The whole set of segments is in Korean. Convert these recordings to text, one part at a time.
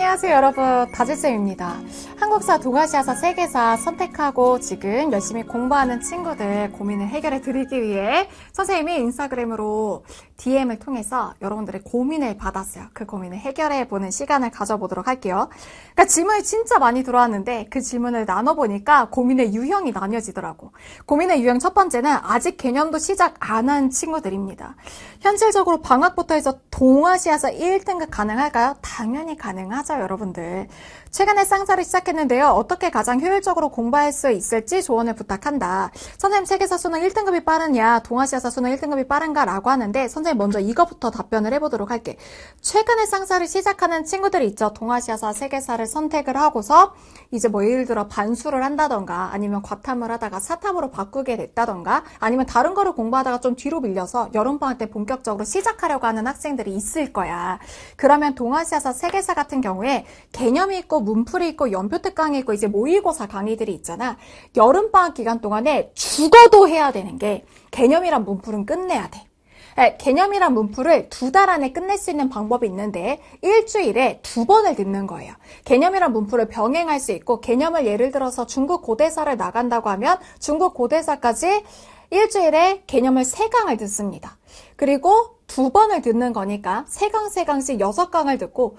안녕하세요 여러분, 다지쌤입니다. 한국사, 동아시아사, 세계사 선택하고 지금 열심히 공부하는 친구들 고민을 해결해 드리기 위해 선생님이 인스타그램으로 DM을 통해서 여러분들의 고민을 받았어요. 그 고민을 해결해 보는 시간을 가져보도록 할게요. 그러니까 질문이 진짜 많이 들어왔는데 그 질문을 나눠보니까 고민의 유형이 나뉘어지더라고. 고민의 유형 첫 번째는 아직 개념도 시작 안 한 친구들입니다. 현실적으로 방학부터 해서 동아시아사 1등급 가능할까요? 당연히 가능하죠, 여러분들. 최근에 쌍사를 시작했는데요. 어떻게 가장 효율적으로 공부할 수 있을지 조언을 부탁한다. 선생님, 세계사 수능 1등급이 빠르냐, 동아시아사 수능 1등급이 빠른가 라고 하는데 선생님 먼저 이거부터 답변을 해보도록 할게. 최근에 쌍사를 시작하는 친구들이 있죠. 동아시아사, 세계사를 선택을 하고서 이제 뭐 예를 들어 반수를 한다던가 아니면 과탐을 하다가 사탐으로 바꾸게 됐다던가 아니면 다른 거를 공부하다가 좀 뒤로 밀려서 여름방학 때 본격적으로 시작하려고 하는 학생들이 있을 거야. 그러면 동아시아사, 세계사 같은 경우에 개념이 있고 문풀이 있고 연표 특강이 있고 이제 모의고사 강의들이 있잖아. 여름방학 기간 동안에 죽어도 해야 되는 게 개념이랑 문풀은 끝내야 돼. 개념이랑 문풀을 2달 안에 끝낼 수 있는 방법이 있는데 일주일에 2번을 듣는 거예요. 개념이랑 문풀을 병행할 수 있고 개념을 예를 들어서 중국 고대사를 나간다고 하면 중국 고대사까지 일주일에 개념을 3강을 듣습니다. 그리고 2번을 듣는 거니까 3강씩 6강을 듣고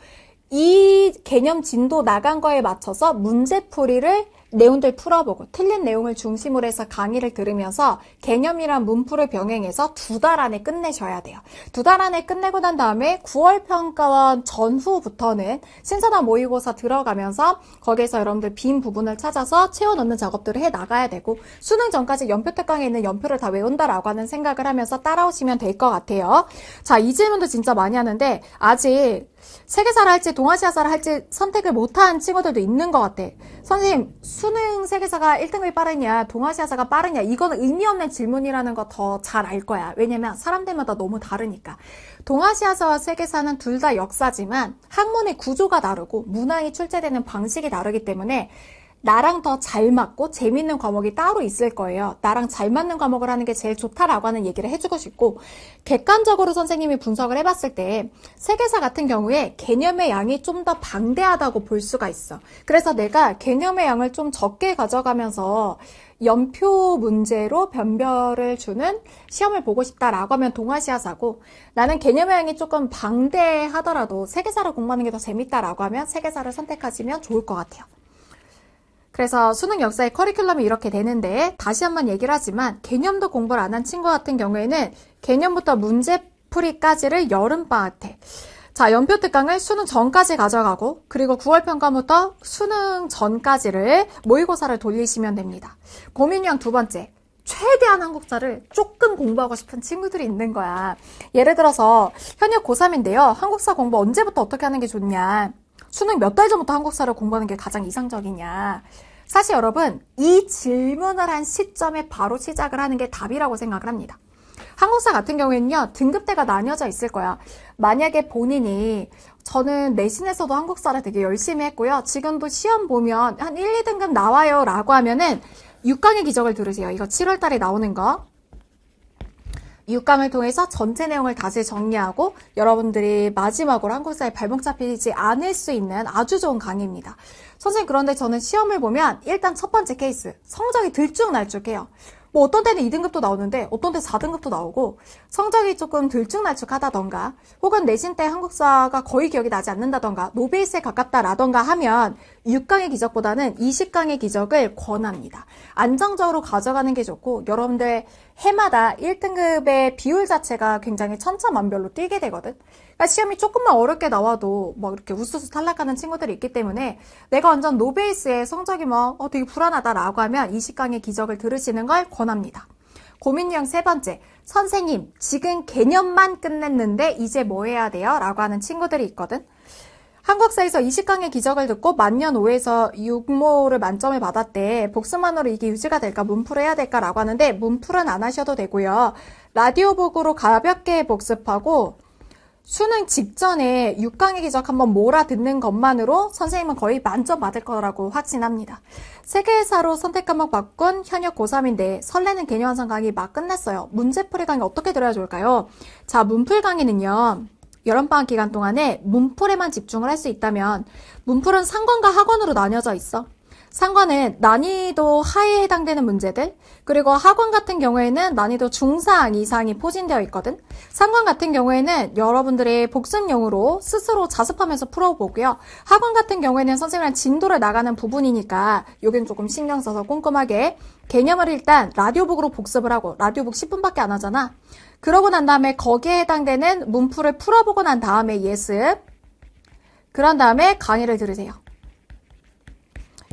이 개념 진도 나간 거에 맞춰서 문제풀이를 내용들 풀어보고 틀린 내용을 중심으로 해서 강의를 들으면서 개념이랑 문풀을 병행해서 2달 안에 끝내셔야 돼요. 2달 안에 끝내고 난 다음에 9월 평가원 전후부터는 신선한 모의고사 들어가면서 거기에서 여러분들 빈 부분을 찾아서 채워넣는 작업들을 해 나가야 되고 수능 전까지 연표 특강에 있는 연표를 다 외운다라고 하는 생각을 하면서 따라오시면 될 것 같아요. 자, 이 질문도 진짜 많이 하는데 아직 세계사를 할지 동아시아사를 할지 선택을 못한 친구들도 있는 것 같아. 선생님, 수능 세계사가 1등급이 빠르냐 동아시아사가 빠르냐 이거는 의미 없는 질문이라는 거 더 잘 알 거야. 왜냐면 사람들마다 너무 다르니까. 동아시아사와 세계사는 둘 다 역사지만 학문의 구조가 다르고 문항이 출제되는 방식이 다르기 때문에 나랑 더 잘 맞고 재밌는 과목이 따로 있을 거예요. 나랑 잘 맞는 과목을 하는 게 제일 좋다라고 하는 얘기를 해주고 싶고 객관적으로 선생님이 분석을 해봤을 때 세계사 같은 경우에 개념의 양이 좀 더 방대하다고 볼 수가 있어. 그래서 내가 개념의 양을 좀 적게 가져가면서 연표 문제로 변별을 주는 시험을 보고 싶다라고 하면 동아시아사고 나는 개념의 양이 조금 방대하더라도 세계사를 공부하는 게 더 재밌다라고 하면 세계사를 선택하시면 좋을 것 같아요. 그래서 수능 역사의 커리큘럼이 이렇게 되는데 다시 한번 얘기를 하지만 개념도 공부를 안 한 친구 같은 경우에는 개념부터 문제풀이까지를 여름방학 때 자, 연표 특강을 수능 전까지 가져가고 그리고 9월 평가부터 수능 전까지를 모의고사를 돌리시면 됩니다. 고민 유형 두 번째. 최대한 한국사를 조금 공부하고 싶은 친구들이 있는 거야. 예를 들어서 현역 고3인데요. 한국사 공부 언제부터 어떻게 하는 게 좋냐. 수능 몇 달 전부터 한국사를 공부하는 게 가장 이상적이냐. 사실 여러분 이 질문을 한 시점에 바로 시작을 하는 게 답이라고 생각을 합니다. 한국사 같은 경우에는요. 등급대가 나뉘어져 있을 거야. 만약에 본인이 저는 내신에서도 한국사를 되게 열심히 했고요. 지금도 시험 보면 한 1, 2등급 나와요 라고 하면은 6강의 기적을 들으세요. 이거 7월 달에 나오는 거. 6강을 통해서 전체 내용을 다시 정리하고 여러분들이 마지막으로 한국사에 발목 잡히지 않을 수 있는 아주 좋은 강의입니다. 선생님 그런데 저는 시험을 보면 일단 첫 번째 케이스 성적이 들쭉날쭉해요. 뭐 어떤 때는 2등급도 나오는데 어떤 때 4등급도 나오고 성적이 조금 들쭉날쭉하다던가 혹은 내신 때 한국사가 거의 기억이 나지 않는다던가 노베이스에 가깝다라던가 하면 6강의 기적보다는 20강의 기적을 권합니다. 안정적으로 가져가는 게 좋고 여러분들 해마다 1등급의 비율 자체가 굉장히 천차만별로 뛰게 되거든. 그러니까 시험이 조금만 어렵게 나와도 막 이렇게 우수수 탈락하는 친구들이 있기 때문에 내가 완전 노베이스에 성적이 되게 불안하다라고 하면 20강의 기적을 들으시는 걸 권합니다. 고민 유형 세 번째. 선생님, 지금 개념만 끝냈는데 이제 뭐 해야 돼요? 라고 하는 친구들이 있거든. 한국사에서 20강의 기적을 듣고 만년 5에서 6모를 만점을 받았대. 복습만으로 이게 유지가 될까? 문풀을 해야 될까? 라고 하는데 문풀은 안 하셔도 되고요. 라디오북으로 가볍게 복습하고 수능 직전에 6강의 기적 한번 몰아 듣는 것만으로 선생님은 거의 만점 받을 거라고 확신합니다. 세계사로 선택 과목 바꾼 현역 고3인데 설레는 개념 완성 강의 막 끝냈어요. 문제풀이 강의 어떻게 들어야 좋을까요? 자, 문풀 강의는요. 여름방학 기간 동안에 문풀에만 집중을 할 수 있다면 문풀은 상관과 하관으로 나뉘어져 있어. 상관은 난이도 하에 해당되는 문제들, 그리고 하관 같은 경우에는 난이도 중상 이상이 포진되어 있거든. 상관 같은 경우에는 여러분들이 복습용으로 스스로 자습하면서 풀어보고요. 하관 같은 경우에는 선생님이랑 진도를 나가는 부분이니까 여기는 조금 신경 써서 꼼꼼하게 개념을 일단 라디오북으로 복습을 하고, 라디오북 10분밖에 안 하잖아. 그러고 난 다음에 거기에 해당되는 문풀을 풀어보고 난 다음에 예습, 그런 다음에 강의를 들으세요.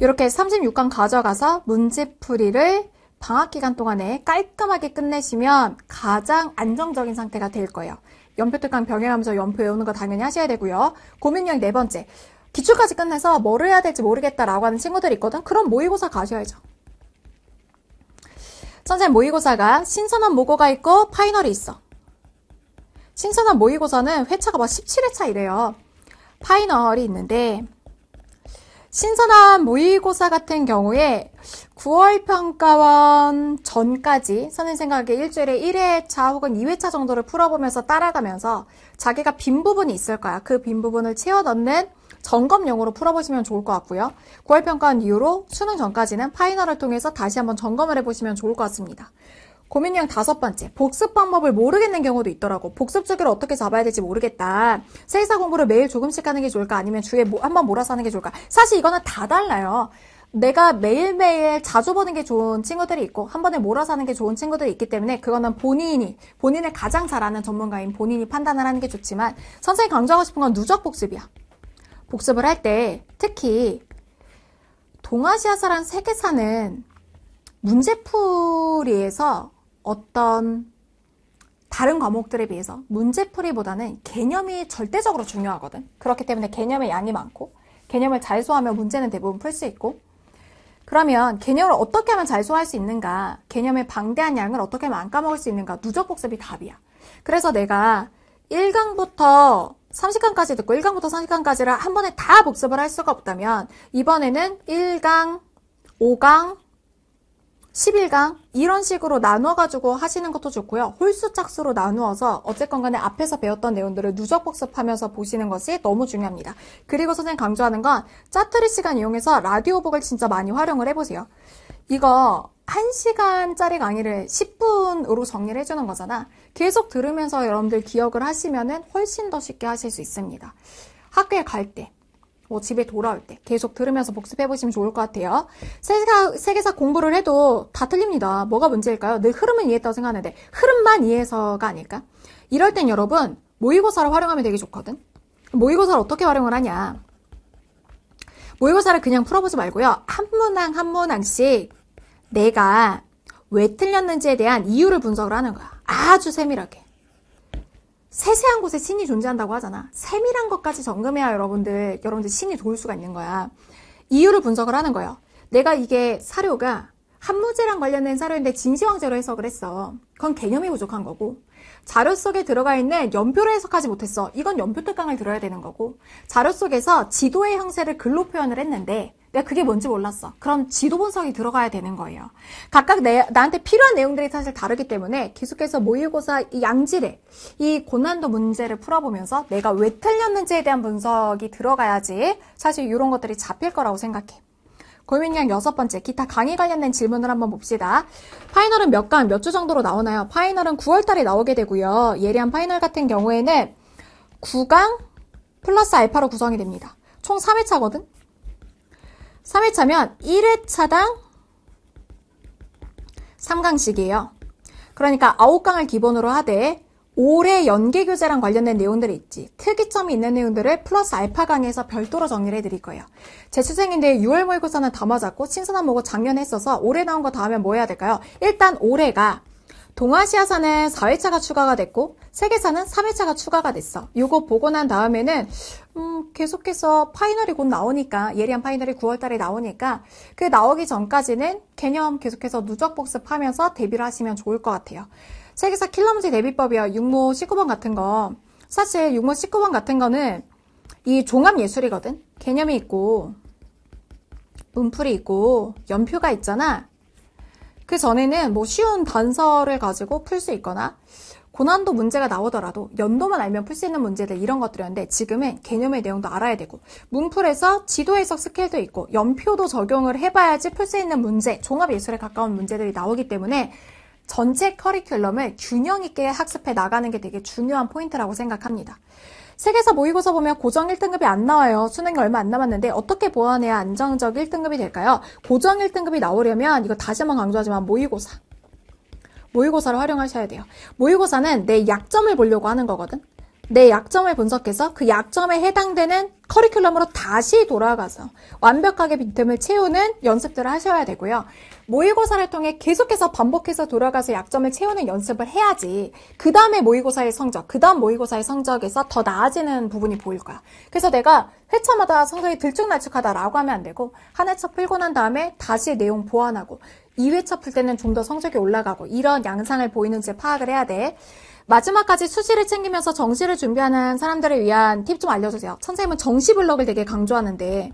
이렇게 36강 가져가서 문제풀이를 방학기간 동안에 깔끔하게 끝내시면 가장 안정적인 상태가 될 거예요. 연표 특강 병행하면서 연표 외우는 거 당연히 하셔야 되고요. 고민형 네 번째, 기출까지 끝내서 뭘 해야 될지 모르겠다라고 하는 친구들이 있거든. 그럼 모의고사 가셔야죠. 선생님, 모의고사가 신선한 모고가 있고 파이널이 있어. 신선한 모의고사는 회차가 막 17회차 이래요. 파이널이 있는데, 신선한 모의고사 같은 경우에 9월 평가원 전까지 선생님 생각에 일주일에 1회차 혹은 2회차 정도를 풀어보면서 따라가면서 자기가 빈 부분이 있을 거야. 그 빈 부분을 채워 넣는 점검용으로 풀어보시면 좋을 것 같고요. 9월 평가원 이후로 수능 전까지는 파이널을 통해서 다시 한번 점검을 해보시면 좋을 것 같습니다. 고민형 다섯 번째, 복습 방법을 모르겠는 경우도 있더라고. 복습 주기를 어떻게 잡아야 될지 모르겠다. 세계사 공부를 매일 조금씩 하는 게 좋을까? 아니면 주에 한번 몰아서 하는 게 좋을까? 사실 이거는 다 달라요. 내가 매일매일 자주 보는 게 좋은 친구들이 있고 한 번에 몰아서 하는 게 좋은 친구들이 있기 때문에 그거는 본인을 가장 잘 아는 전문가인 본인이 판단을 하는 게 좋지만, 선생님이 강조하고 싶은 건 누적 복습이야. 복습을 할 때 특히 동아시아사랑 세계사는 문제풀이에서 어떤 다른 과목들에 비해서 문제풀이보다는 개념이 절대적으로 중요하거든. 그렇기 때문에 개념의 양이 많고 개념을 잘 소화하면 문제는 대부분 풀 수 있고, 그러면 개념을 어떻게 하면 잘 소화할 수 있는가, 개념의 방대한 양을 어떻게 하면 안 까먹을 수 있는가, 누적 복습이 답이야. 그래서 내가 1강부터 30강까지 듣고 1강부터 30강까지를 한 번에 다 복습을 할 수가 없다면 이번에는 1강, 5강, 11강 이런 식으로 나눠가지고 하시는 것도 좋고요. 홀수 짝수로 나누어서 어쨌건 간에 앞에서 배웠던 내용들을 누적 복습하면서 보시는 것이 너무 중요합니다. 그리고 선생님 강조하는 건 짜투리 시간 이용해서 라디오북을 진짜 많이 활용을 해보세요. 이거 1시간짜리 강의를 10분으로 정리를 해주는 거잖아. 계속 들으면서 여러분들 기억을 하시면은 훨씬 더 쉽게 하실 수 있습니다. 학교에 갈 때, 집에 돌아올 때 계속 들으면서 복습해보시면 좋을 것 같아요. 세계사 공부를 해도 다 틀립니다. 뭐가 문제일까요? 늘 흐름은 이해했다고 생각하는데 흐름만 이해해서가 아닐까? 이럴 땐 여러분 모의고사를 활용하면 되게 좋거든. 모의고사를 어떻게 활용을 하냐? 모의고사를 그냥 풀어보지 말고요. 한 문항 한 문항씩 내가 왜 틀렸는지에 대한 이유를 분석을 하는 거야. 아주 세밀하게. 세세한 곳에 신이 존재한다고 하잖아. 세밀한 것까지 점검해야 여러분들 신이 도울 수가 있는 거야. 이유를 분석을 하는 거예요. 내가 이게 사료가 한무제랑 관련된 사료인데 진시황제로 해석을 했어. 그건 개념이 부족한 거고, 자료 속에 들어가 있는 연표를 해석하지 못했어. 이건 연표 특강을 들어야 되는 거고, 자료 속에서 지도의 형태를 글로 표현을 했는데 내가 그게 뭔지 몰랐어. 그럼 지도 분석이 들어가야 되는 거예요. 각각 나한테 필요한 내용들이 사실 다르기 때문에 계속해서 모의고사 이 양질의 이 고난도 문제를 풀어보면서 내가 왜 틀렸는지에 대한 분석이 들어가야지 사실 이런 것들이 잡힐 거라고 생각해. 고민량 여섯 번째, 기타 강의 관련된 질문을 한번 봅시다. 파이널은 몇 강, 몇 주 정도로 나오나요? 파이널은 9월달에 나오게 되고요. 예리한 파이널 같은 경우에는 9강 플러스 알파로 구성이 됩니다. 총 3회차거든? 3회차면 1회차당 3강씩이에요. 그러니까 9강을 기본으로 하되 올해 연계교재랑 관련된 내용들이 있지. 특이점이 있는 내용들을 플러스 알파 강의에서 별도로 정리를 해드릴 거예요. 재수생인데 6월 모의고사는 다 맞았고 신선한 모고 작년에 했어서 올해 나온 거 다 하면 뭐 해야 될까요? 일단 올해가 동아시아사는 4회차가 추가가 됐고 세계사는 3회차가 추가가 됐어. 이거 보고 난 다음에는 계속해서 파이널이 곧 나오니까, 예리한 파이널이 9월달에 나오니까 그 나오기 전까지는 개념 계속해서 누적 복습하면서 대비를 하시면 좋을 것 같아요. 세계사 킬러 문제 대비법이요. 6모 19번 같은 거, 사실 6모 19번 같은 거는 이 종합 예술이거든. 개념이 있고 문풀이 있고 연표가 있잖아. 그 전에는 뭐 쉬운 단서를 가지고 풀 수 있거나 고난도 문제가 나오더라도 연도만 알면 풀 수 있는 문제들 이런 것들이었는데 지금은 개념의 내용도 알아야 되고 문풀에서 지도 해석 스킬도 있고 연표도 적용을 해봐야지 풀 수 있는 문제, 종합예술에 가까운 문제들이 나오기 때문에 전체 커리큘럼을 균형 있게 학습해 나가는 게 되게 중요한 포인트라고 생각합니다. 세계사 모의고사 보면 고정 1등급이 안 나와요. 수능이 얼마 안 남았는데 어떻게 보완해야 안정적 1등급이 될까요? 고정 1등급이 나오려면 이거 다시 한번 강조하지만 모의고사를 활용하셔야 돼요. 모의고사는 내 약점을 보려고 하는 거거든. 내 약점을 분석해서 그 약점에 해당되는 커리큘럼으로 다시 돌아가서 완벽하게 빈틈을 채우는 연습들을 하셔야 되고요. 모의고사를 통해 계속해서 반복해서 돌아가서 약점을 채우는 연습을 해야지 그 다음에 모의고사의 성적, 그 다음 모의고사의 성적에서 더 나아지는 부분이 보일 거야. 그래서 내가 회차마다 성적이 들쭉날쭉하다라고 하면 안 되고 한 회차 풀고 난 다음에 다시 내용 보완하고 2회차 풀 때는 좀 더 성적이 올라가고 이런 양상을 보이는지 파악을 해야 돼. 마지막까지 수시를 챙기면서 정시를 준비하는 사람들을 위한 팁 좀 알려주세요. 선생님은 정시 블럭을 되게 강조하는데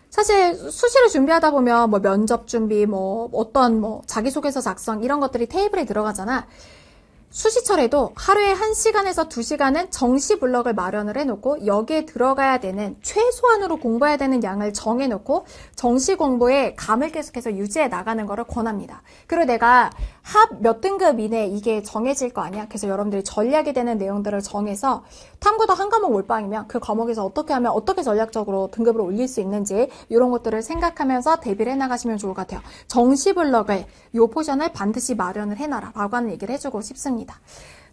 사실 수시를 준비하다 보면 뭐 면접 준비, 뭐 어떤 뭐 자기소개서 작성 이런 것들이 테이블에 들어가잖아. 수시철에도 하루에 1시간에서 2시간은 정시 블럭을 마련을 해놓고 여기에 들어가야 되는 최소한으로 공부해야 되는 양을 정해놓고 정시 공부에 감을 계속해서 유지해 나가는 거를 권합니다. 그리고 내가 합 몇 등급 이내 이게 정해질 거 아니야. 그래서 여러분들이 전략이 되는 내용들을 정해서 탐구도 한 과목 몰빵이면 그 과목에서 어떻게 하면 어떻게 전략적으로 등급을 올릴 수 있는지 이런 것들을 생각하면서 대비를 해나가시면 좋을 것 같아요. 정시 블럭을 이 포션을 반드시 마련을 해놔라 라고 하는 얘기를 해주고 싶습니다.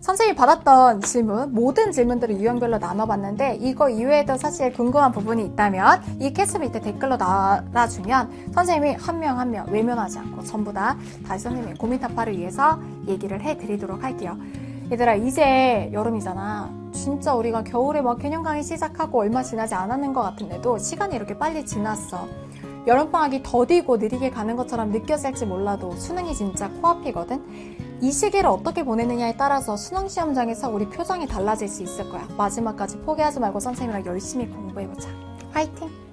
선생님이 받았던 질문, 모든 질문들을 유형별로 나눠봤는데 이거 이외에도 사실 궁금한 부분이 있다면 이 캐스 밑에 댓글로 달아주면 선생님이 한 명 한 명 외면하지 않고 전부 다 다시 선생님의 고민 타파를 위해서 얘기를 해드리도록 할게요. 얘들아 이제 여름이잖아. 진짜 우리가 겨울에 막 개념 강의 시작하고 얼마 지나지 않았는 것 같은데도 시간이 이렇게 빨리 지났어. 여름방학이 더디고 느리게 가는 것처럼 느껴질지 몰라도 수능이 진짜 코앞이거든. 이 시기를 어떻게 보내느냐에 따라서 수능 시험장에서 우리 표정이 달라질 수 있을 거야. 마지막까지 포기하지 말고 선생님이랑 열심히 공부해보자. 화이팅!